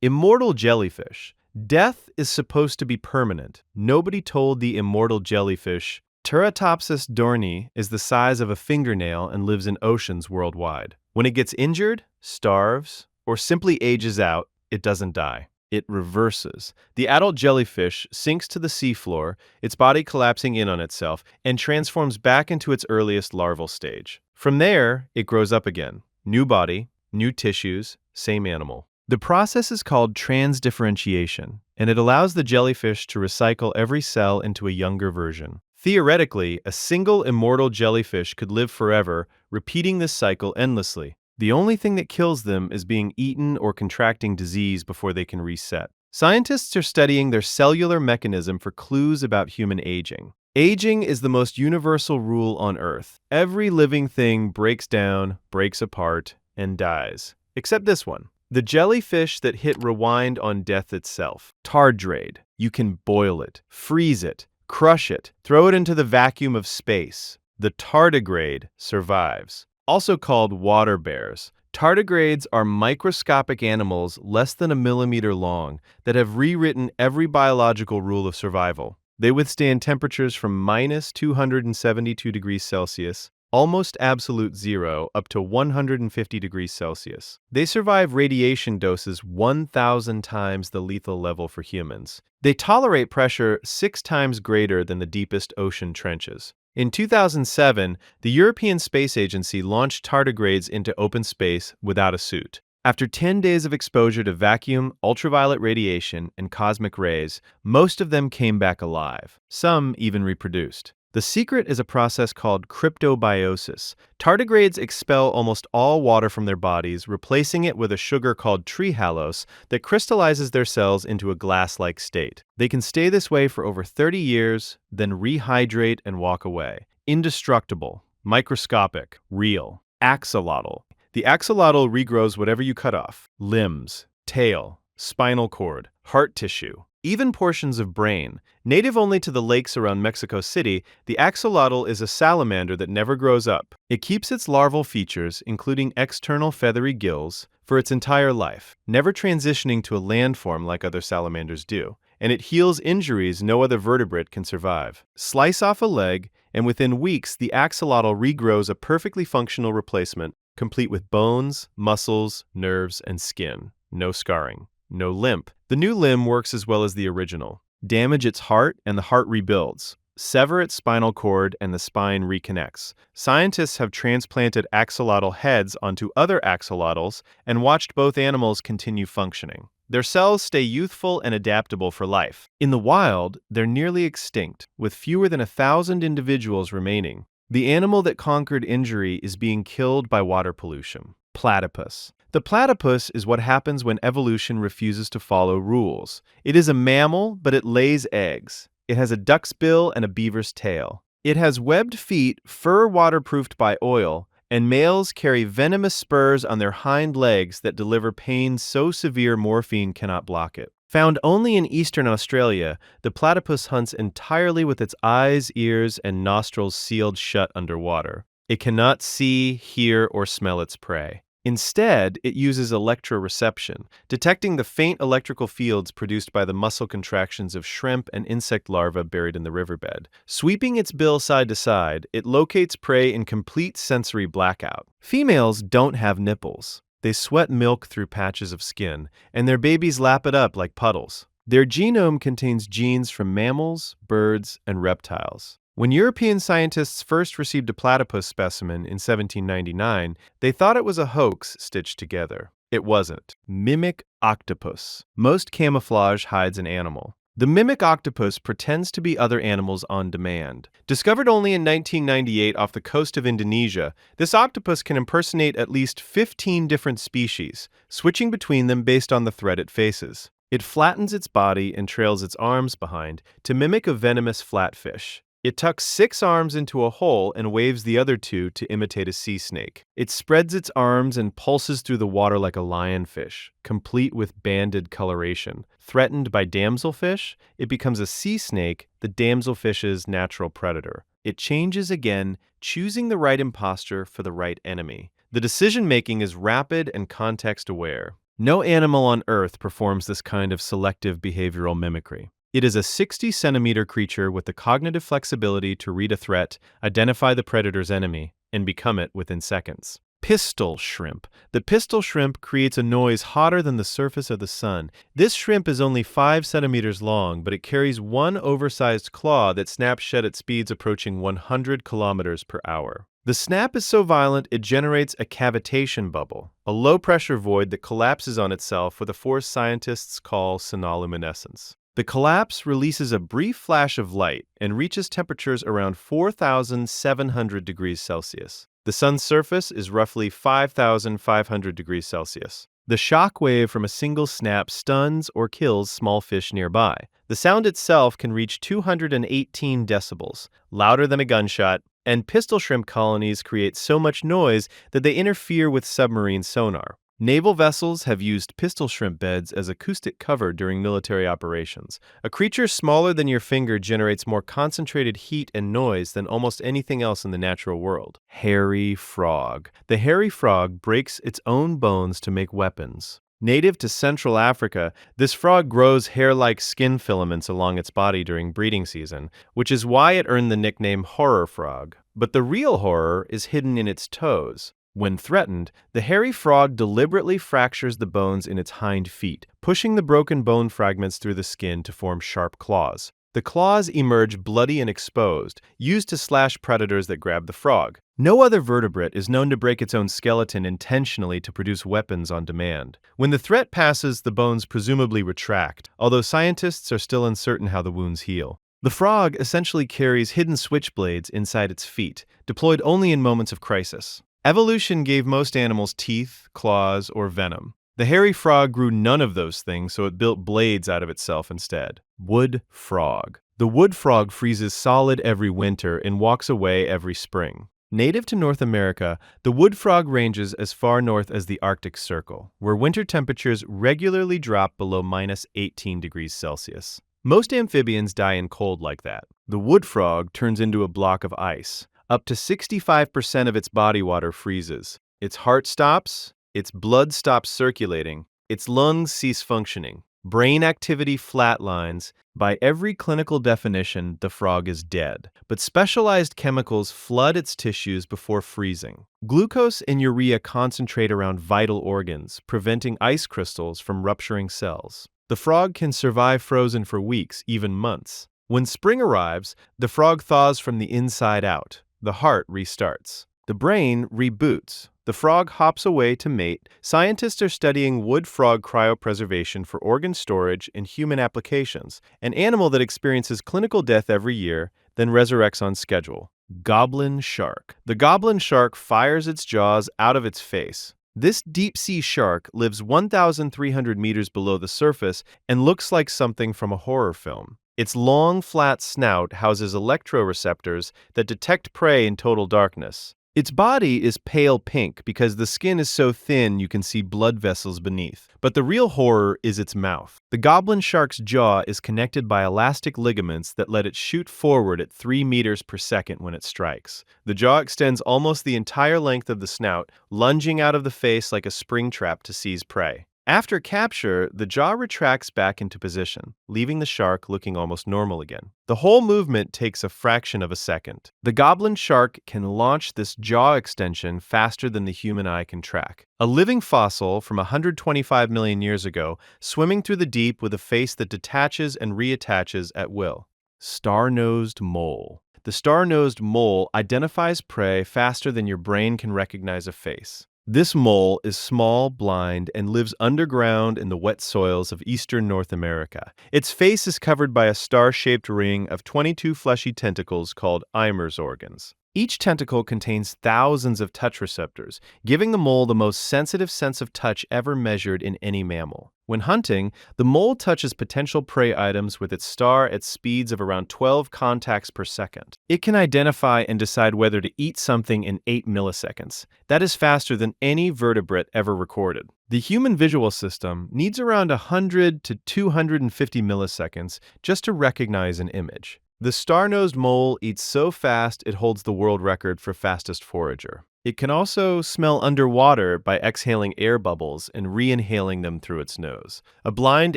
Immortal jellyfish. Death is supposed to be permanent. Nobody told the immortal jellyfish. Turritopsis dohrnii is the size of a fingernail and lives in oceans worldwide. When it gets injured, starves, or simply ages out, it doesn't die. It reverses. The adult jellyfish sinks to the seafloor, its body collapsing in on itself, and transforms back into its earliest larval stage. From there, it grows up again. New body, new tissues, same animal. The process is called transdifferentiation, and it allows the jellyfish to recycle every cell into a younger version. Theoretically, a single immortal jellyfish could live forever, repeating this cycle endlessly. The only thing that kills them is being eaten or contracting disease before they can reset. Scientists are studying their cellular mechanism for clues about human aging. Aging is the most universal rule on Earth. Every living thing breaks down, breaks apart, and dies. Except this one. The jellyfish that hit rewind on death itself. Tardigrade. You can boil it, freeze it, crush it, throw it into the vacuum of space. The tardigrade survives. Also called water bears. Tardigrades are microscopic animals less than a millimeter long that have rewritten every biological rule of survival. They withstand temperatures from minus 272 degrees Celsius, almost absolute zero, up to 150 degrees Celsius. They survive radiation doses 1,000 times the lethal level for humans. They tolerate pressure 6 times greater than the deepest ocean trenches. In 2007, the European Space Agency launched tardigrades into open space without a suit. After 10 days of exposure to vacuum, ultraviolet radiation, and cosmic rays, most of them came back alive. Some even reproduced. The secret is a process called cryptobiosis. Tardigrades expel almost all water from their bodies, replacing it with a sugar called trehalose that crystallizes their cells into a glass-like state. They can stay this way for over 30 years, then rehydrate and walk away. Indestructible, microscopic, real. Axolotl. The axolotl regrows whatever you cut off. Limbs, tail, spinal cord, heart tissue. Even portions of brain. Native only to the lakes around Mexico City, the axolotl is a salamander that never grows up. It keeps its larval features, including external feathery gills, for its entire life, never transitioning to a landform like other salamanders do. And it heals injuries no other vertebrate can survive. Slice off a leg, and within weeks, the axolotl regrows a perfectly functional replacement, complete with bones, muscles, nerves, and skin. No scarring. No limp. The new limb works as well as the original. Damage its heart and the heart rebuilds. Sever its spinal cord and the spine reconnects. Scientists have transplanted axolotl heads onto other axolotls and watched both animals continue functioning. Their cells stay youthful and adaptable for life. In the wild, they're nearly extinct, with fewer than 1,000 individuals remaining. The animal that conquered injury is being killed by water pollution. Platypus. The platypus is what happens when evolution refuses to follow rules. It is a mammal, but it lays eggs. It has a duck's bill and a beaver's tail. It has webbed feet, fur waterproofed by oil, and males carry venomous spurs on their hind legs that deliver pain so severe morphine cannot block it. Found only in eastern Australia, the platypus hunts entirely with its eyes, ears, and nostrils sealed shut underwater. It cannot see, hear, or smell its prey. Instead, it uses electroreception, detecting the faint electrical fields produced by the muscle contractions of shrimp and insect larvae buried in the riverbed. Sweeping its bill side to side, it locates prey in complete sensory blackout. Females don't have nipples. They sweat milk through patches of skin, and their babies lap it up like puddles. Their genome contains genes from mammals, birds, and reptiles. When European scientists first received a platypus specimen in 1799, they thought it was a hoax stitched together. It wasn't. Mimic octopus. Most camouflage hides an animal. The mimic octopus pretends to be other animals on demand. Discovered only in 1998 off the coast of Indonesia, this octopus can impersonate at least 15 different species, switching between them based on the threat it faces. It flattens its body and trails its arms behind to mimic a venomous flatfish. It tucks 6 arms into a hole and waves the other 2 to imitate a sea snake. It spreads its arms and pulses through the water like a lionfish, complete with banded coloration. Threatened by damselfish, it becomes a sea snake, the damselfish's natural predator. It changes again, choosing the right imposter for the right enemy. The decision-making is rapid and context-aware. No animal on Earth performs this kind of selective behavioral mimicry. It is a 60-centimeter creature with the cognitive flexibility to read a threat, identify the predator's enemy, and become it within seconds. Pistol shrimp. The pistol shrimp creates a noise hotter than the surface of the sun. This shrimp is only 5 centimeters long, but it carries one oversized claw that snaps shut at speeds approaching 100 kilometers per hour. The snap is so violent it generates a cavitation bubble, a low-pressure void that collapses on itself with a force scientists call sonoluminescence. The collapse releases a brief flash of light and reaches temperatures around 4,700 degrees Celsius. The sun's surface is roughly 5,500 degrees Celsius. The shock wave from a single snap stuns or kills small fish nearby. The sound itself can reach 218 decibels, louder than a gunshot, and pistol shrimp colonies create so much noise that they interfere with submarine sonar. Naval vessels have used pistol shrimp beds as acoustic cover during military operations. A creature smaller than your finger generates more concentrated heat and noise than almost anything else in the natural world. Hairy frog. The hairy frog breaks its own bones to make weapons. Native to Central Africa, this frog grows hair-like skin filaments along its body during breeding season, which is why it earned the nickname horror frog. But the real horror is hidden in its toes. When threatened, the hairy frog deliberately fractures the bones in its hind feet, pushing the broken bone fragments through the skin to form sharp claws. The claws emerge bloody and exposed, used to slash predators that grab the frog. No other vertebrate is known to break its own skeleton intentionally to produce weapons on demand. When the threat passes, the bones presumably retract, although scientists are still uncertain how the wounds heal. The frog essentially carries hidden switchblades inside its feet, deployed only in moments of crisis. Evolution gave most animals teeth, claws, or venom. The hairy frog grew none of those things, so it built blades out of itself instead. Wood frog. The wood frog freezes solid every winter and walks away every spring. Native to North America, the wood frog ranges as far north as the Arctic Circle, where winter temperatures regularly drop below -18 degrees Celsius. Most amphibians die in cold like that. The wood frog turns into a block of ice. Up to 65% of its body water freezes. Its heart stops, its blood stops circulating, its lungs cease functioning. Brain activity flatlines. By every clinical definition, the frog is dead. But specialized chemicals flood its tissues before freezing. Glucose and urea concentrate around vital organs, preventing ice crystals from rupturing cells. The frog can survive frozen for weeks, even months. When spring arrives, the frog thaws from the inside out. The heart restarts. The brain reboots. The frog hops away to mate. Scientists are studying wood frog cryopreservation for organ storage and human applications, an animal that experiences clinical death every year, then resurrects on schedule. Goblin shark. The goblin shark fires its jaws out of its face. This deep-sea shark lives 1,300 meters below the surface and looks like something from a horror film. Its long, flat snout houses electroreceptors that detect prey in total darkness. Its body is pale pink because the skin is so thin you can see blood vessels beneath. But the real horror is its mouth. The goblin shark's jaw is connected by elastic ligaments that let it shoot forward at 3 meters per second when it strikes. The jaw extends almost the entire length of the snout, lunging out of the face like a spring trap to seize prey. After capture, the jaw retracts back into position, leaving the shark looking almost normal again. The whole movement takes a fraction of a second. The goblin shark can launch this jaw extension faster than the human eye can track. A living fossil from 125 million years ago, swimming through the deep with a face that detaches and reattaches at will. Star-nosed mole. The star-nosed mole identifies prey faster than your brain can recognize a face. This mole is small, blind, and lives underground in the wet soils of eastern North America. Its face is covered by a star-shaped ring of 22 fleshy tentacles called Eimer's organs. Each tentacle contains thousands of touch receptors, giving the mole the most sensitive sense of touch ever measured in any mammal. When hunting, the mole touches potential prey items with its star at speeds of around 12 contacts per second. It can identify and decide whether to eat something in 8 milliseconds. That is faster than any vertebrate ever recorded. The human visual system needs around 100 to 250 milliseconds just to recognize an image. The star-nosed mole eats so fast it holds the world record for fastest forager. It can also smell underwater by exhaling air bubbles and re-inhaling them through its nose. A blind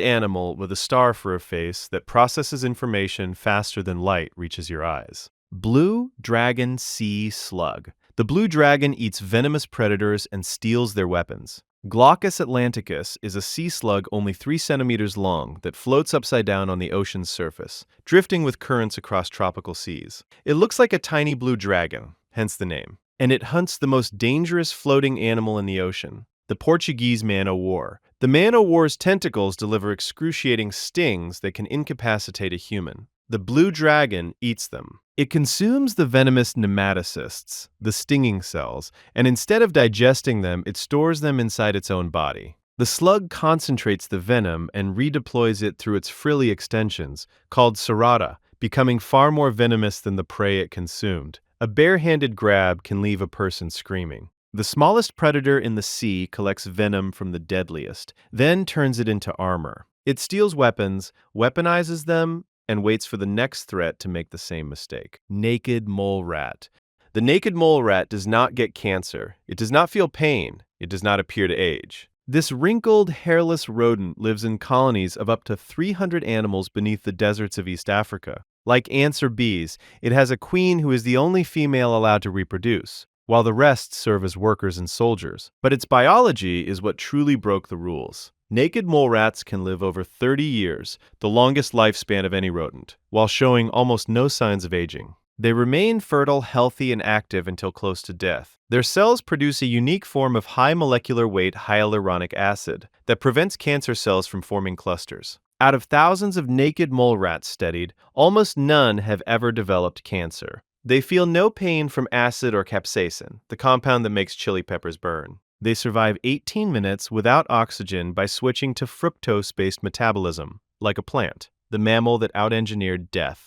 animal with a star for a face that processes information faster than light reaches your eyes. Blue dragon sea slug. The blue dragon eats venomous predators and steals their weapons. Glaucus atlanticus is a sea slug only 3 centimeters long that floats upside down on the ocean's surface, drifting with currents across tropical seas. It looks like a tiny blue dragon, hence the name. And it hunts the most dangerous floating animal in the ocean, the Portuguese man-o'-war. The man-o'-war's tentacles deliver excruciating stings that can incapacitate a human. The blue dragon eats them. It consumes the venomous nematocysts, the stinging cells, and instead of digesting them, it stores them inside its own body. The slug concentrates the venom and redeploys it through its frilly extensions, called serrata, becoming far more venomous than the prey it consumed. A bare-handed grab can leave a person screaming. The smallest predator in the sea collects venom from the deadliest, then turns it into armor. It steals weapons, weaponizes them, and waits for the next threat to make the same mistake. Naked mole rat. The naked mole rat does not get cancer. It does not feel pain. It does not appear to age. This wrinkled, hairless rodent lives in colonies of up to 300 animals beneath the deserts of East Africa. Like ants or bees, it has a queen who is the only female allowed to reproduce, while the rest serve as workers and soldiers. But its biology is what truly broke the rules. Naked mole rats can live over 30 years, the longest lifespan of any rodent, while showing almost no signs of aging. They remain fertile, healthy, and active until close to death. Their cells produce a unique form of high molecular weight hyaluronic acid that prevents cancer cells from forming clusters. Out of thousands of naked mole rats studied, almost none have ever developed cancer. They feel no pain from acid or capsaicin, the compound that makes chili peppers burn. They survive 18 minutes without oxygen by switching to fructose-based metabolism, like a plant, the mammal that out-engineered death.